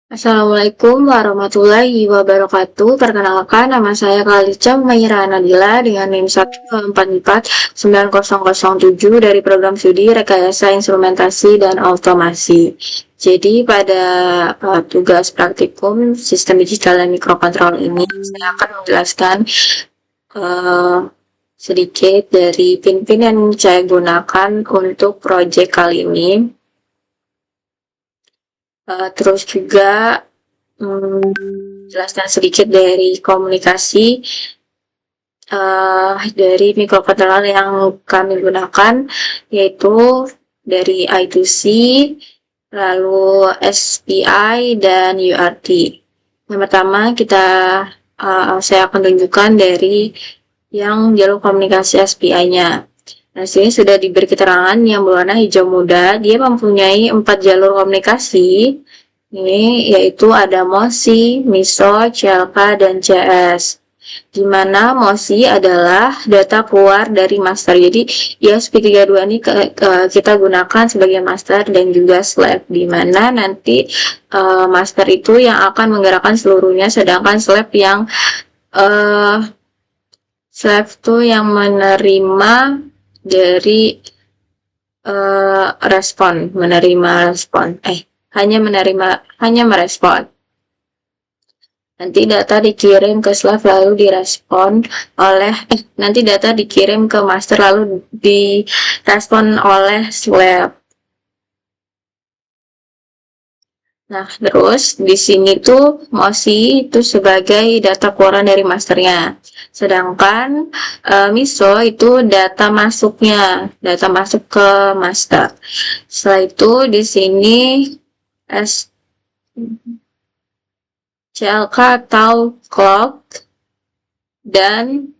Assalamualaikum warahmatullahi wabarakatuh. Perkenalkan, nama saya Kalica Mayra Nadila dengan NIM 124490007 dari program studi Rekayasa Instrumentasi dan Automasi. Jadi pada tugas praktikum sistem digital dan mikrokontrol ini, saya akan menjelaskan uh, sedikit dari pin-pin yang saya gunakan untuk proyek kali ini. Terus juga jelaskan sedikit dari komunikasi dari mikrokontroler yang kami gunakan, yaitu dari I2C, lalu SPI, dan UART. Yang pertama saya akan tunjukkan dari yang jalur komunikasi SPI-nya. Nah, sini sudah diberi keterangan yang berwarna hijau muda. Dia mempunyai 4 jalur komunikasi. Ini yaitu ada MOSI, MISO, CLK, dan CS. Di mana MOSI adalah data keluar dari master. Jadi ESP32 ini kita gunakan sebagai master dan juga slave. Di mana nanti master itu yang akan menggerakkan seluruhnya, sedangkan slave yang yang menerima dari hanya merespon. Nanti data dikirim ke slave lalu direspon oleh nanti data dikirim ke master lalu direspon oleh slave. Nah, terus di sini tuh MOSI itu sebagai data keluaran dari masternya. Sedangkan MISO itu data masuknya, data masuk ke master. Setelah itu di sini CLK atau clock dan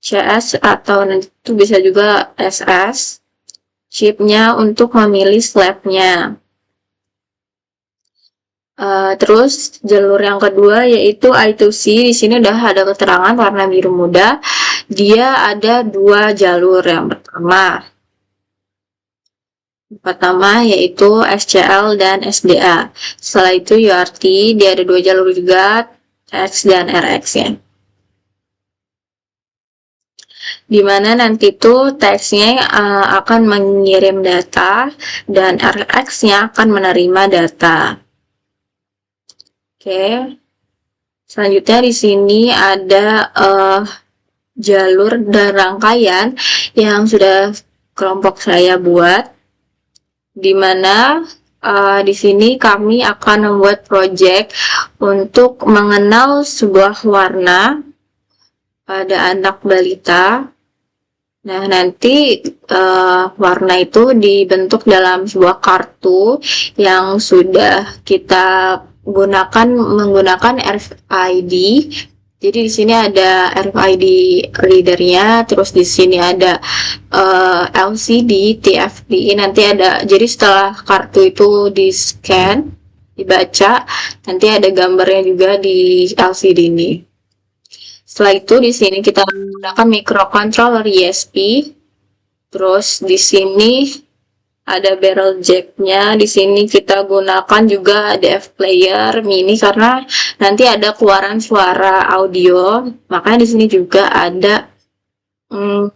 CS atau nanti itu bisa juga SS chipnya untuk memilih slave-nya. Terus jalur yang kedua yaitu I2C. Di sini udah ada keterangan warna biru muda. Dia ada 2 jalur. Yang pertama yaitu SCL dan SDA. Setelah itu UART, dia ada 2 jalur juga, X dan RX ya. Dimana nanti tuh teksnya akan mengirim data dan RX-nya akan menerima data. Oke. Selanjutnya di sini ada jalur dan rangkaian yang sudah kelompok saya buat, di mana di sini kami akan membuat project untuk mengenal sebuah warna pada anak balita. Nah, nanti warna itu dibentuk dalam sebuah kartu yang sudah kita menggunakan RFID. Jadi di sini ada RFID readernya, terus di sini ada LCD, TFT. Nanti ada, jadi setelah kartu itu di scan, dibaca, nanti ada gambarnya juga di LCD ini. Setelah itu di sini kita menggunakan microcontroller ESP. Terus di sini ada barrel jack-nya. Di sini kita gunakan juga DF player mini karena nanti ada keluaran suara audio. Makanya di sini juga ada ini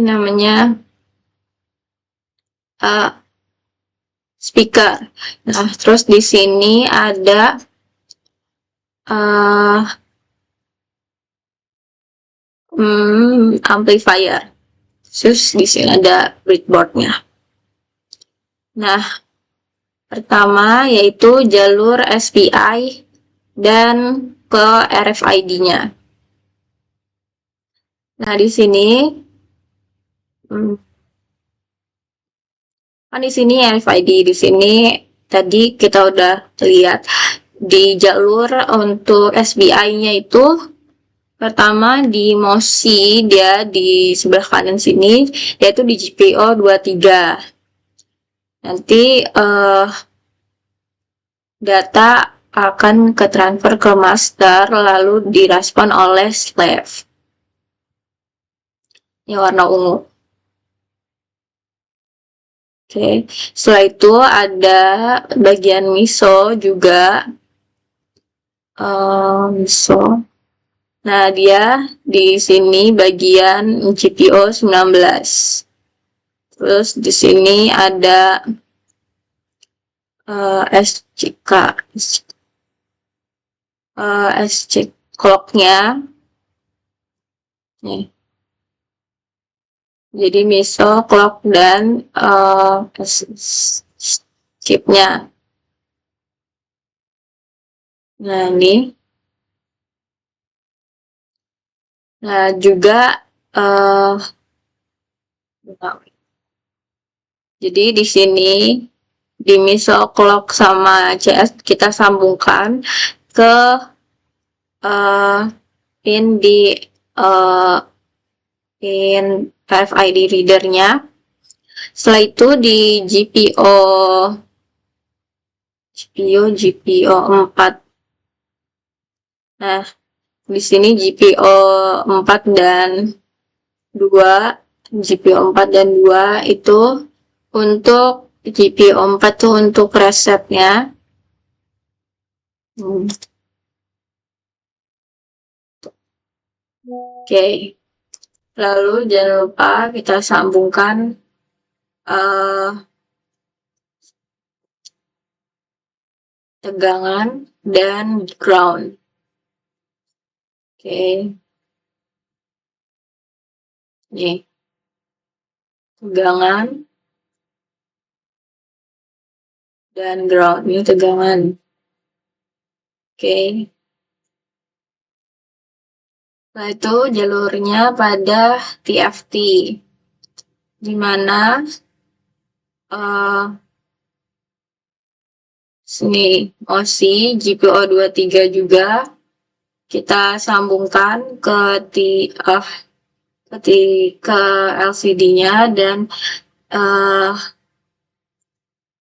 namanya speaker. Nah, terus di sini ada amplifier. Terus di sini ada breadboard-nya. Nah, pertama yaitu jalur SPI dan ke RFID-nya. Nah, di sini di sini RFID, di sini tadi kita udah lihat di jalur untuk SPI-nya itu pertama di MOSI, dia di sebelah kanan sini, yaitu di GPO 23. Nanti data akan ke transfer ke master lalu direspon oleh slave yang warna ungu. Oke, setelah itu ada bagian MISO juga. MISO. Nah, dia di sini bagian GPO 19. Terus di sini ada SCK, SC clock-nya. Nih. Jadi MISO, clock, dan chipnya. Nah, ini. Nah, juga jadi di sini di MISO, clock, sama CS kita sambungkan ke pin di pin RFID readernya. Setelah itu di GPO 4. Nah, di sini GPO 4 dan 2, GPO 4 dan 2 itu untuk GPO 4 tuh untuk resetnya. Oke. Lalu jangan lupa kita sambungkan tegangan dan ground. Oke. Nih. Tegangan dan ground. Ini tegangan. Oke. Setelah itu jalurnya pada TFT, di mana sini OC GPO 23 juga kita sambungkan ke LCD-nya, dan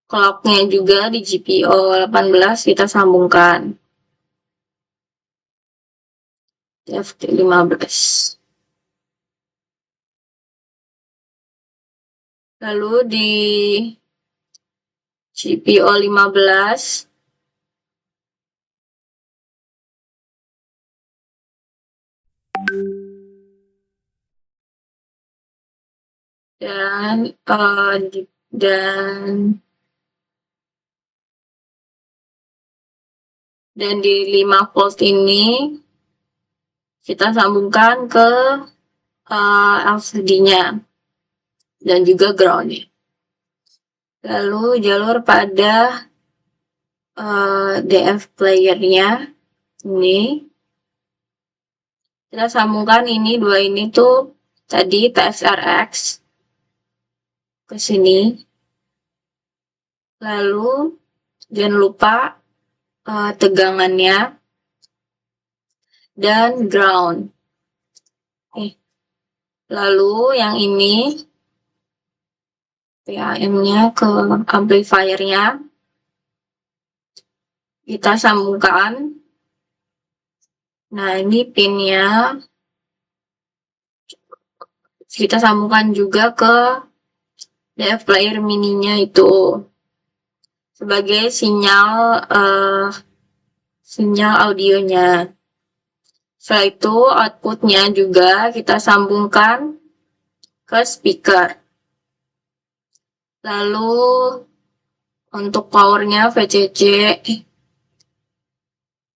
clock-nya juga di GPO 18 kita sambungkan. TFT 15. Lalu di GPO 15 dan di 5 volt ini kita sambungkan ke LCD-nya dan juga ground-nya. Lalu jalur pada DF player-nya ini kita sambungkan ini, dua ini tuh tadi TXRX ke sini. Lalu jangan lupa tegangannya dan ground. Lalu yang ini PAM-nya ke amplifier-nya kita sambungkan. Nah, ini pin-nya kita sambungkan juga ke DF player mininya itu sebagai sinyal audionya. Setelah itu outputnya juga kita sambungkan ke speaker. Lalu untuk powernya VCC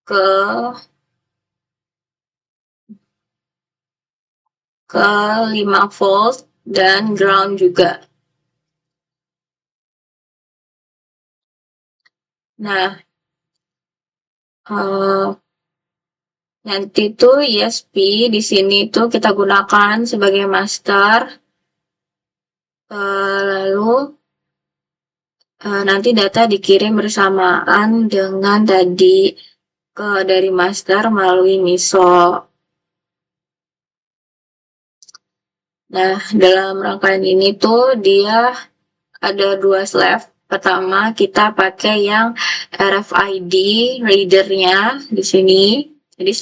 ke 5 volt dan ground juga. Nah, nanti tuh ESP di sini tuh kita gunakan sebagai master. Lalu nanti data dikirim bersamaan dengan tadi dari master melalui MISO. Nah, dalam rangkaian ini tuh dia ada 2 slave. Pertama kita pakai yang RFID readernya di sini. Jadi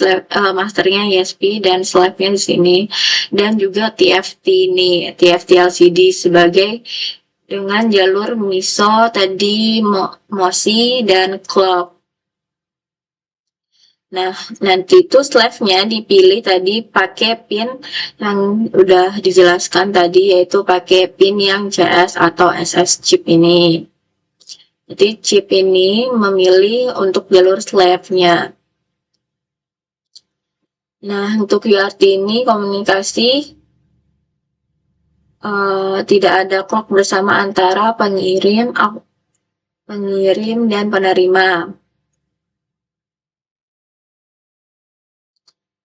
masternya ESP dan slave-nya di sini, dan juga TFT ini, TFT LCD sebagai dengan jalur MISO tadi, MOSI, dan clock. Nah, nanti itu slave-nya dipilih tadi pakai pin yang udah dijelaskan tadi, yaitu pakai pin yang CS atau SS chip ini. Jadi chip ini memilih untuk jalur slave-nya. Nah, untuk UART ini komunikasi tidak ada clock bersama antara pengirim dan penerima.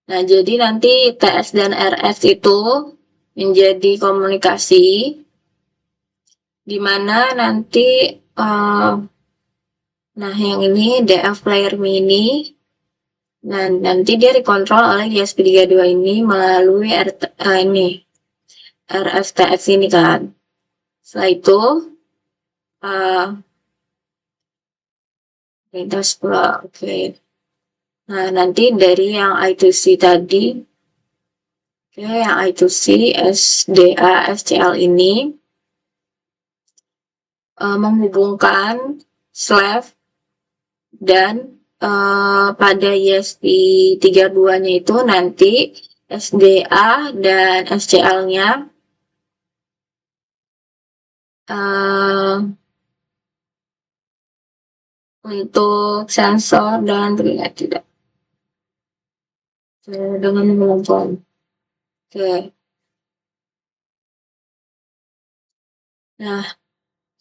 Nah, jadi nanti TS dan RS itu menjadi komunikasi, di mana nanti nah yang ini DF player mini, nah nanti dia dikontrol oleh ESP32 ini melalui RFTX ini kan. Setelah itu lintas pula, oke. Nah, nanti dari yang I2C tadi, yang I2C, SDA, SCL ini menghubungkan slave dan pada ESP32-nya itu nanti SDA dan SCL-nya untuk sensor dan terlihat tidak dengan menonton. Oke. Nah,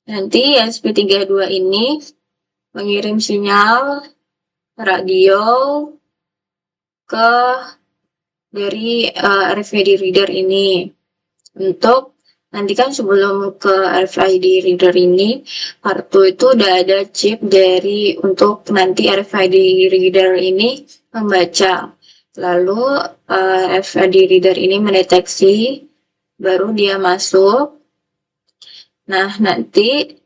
nanti ESP32 ini mengirim sinyal radio ke dari RFID reader ini. Untuk nanti kan sebelum ke RFID reader ini, kartu itu udah ada chip dari untuk nanti RFID reader ini membaca. Lalu RFID reader ini mendeteksi, baru dia masuk. Nah, nanti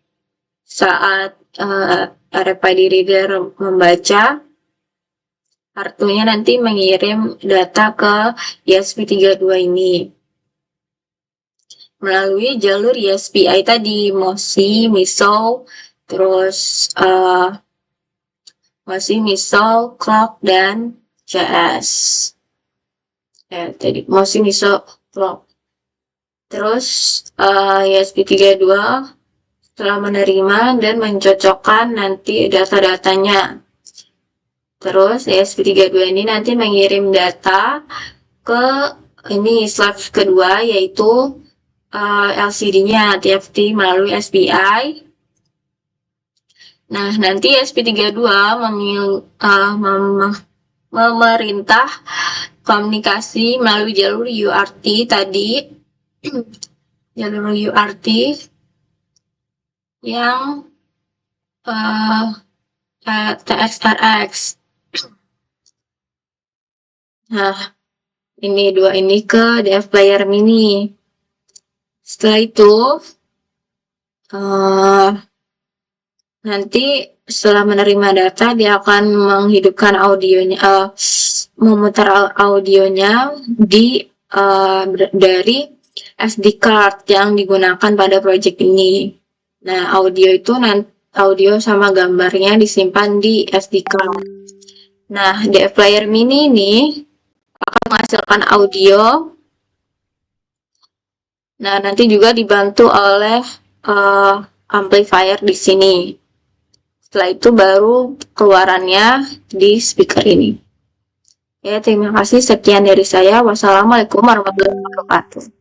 saat RFID reader membaca, kartunya nanti mengirim data ke ESP32 ini melalui jalur ESPI tadi, MOSI, MISO, terus MOSI, MISO, clock, dan CS. Tadi MOSI, MISO, clock. Terus ESP32 setelah menerima dan mencocokkan nanti data-datanya. Terus ESP32 ini nanti mengirim data ke ini slave kedua, yaitu LCD-nya TFT melalui SPI. Nah, nanti ESP32 memerintah komunikasi melalui jalur UART tadi, jalur UART yang TXRX. Nah, ini dua ini ke DF player mini. Setelah itu nanti setelah menerima data dia akan menghidupkan audionya, memutar audionya dari SD card yang digunakan pada project ini. Nah, audio itu audio sama gambarnya disimpan di SD card. Nah, DF player mini ini akan menghasilkan audio. Nah, nanti juga dibantu oleh amplifier di sini. Setelah itu baru keluarannya di speaker ini. Ya, terima kasih. Sekian dari saya. Wassalamualaikum warahmatullahi wabarakatuh.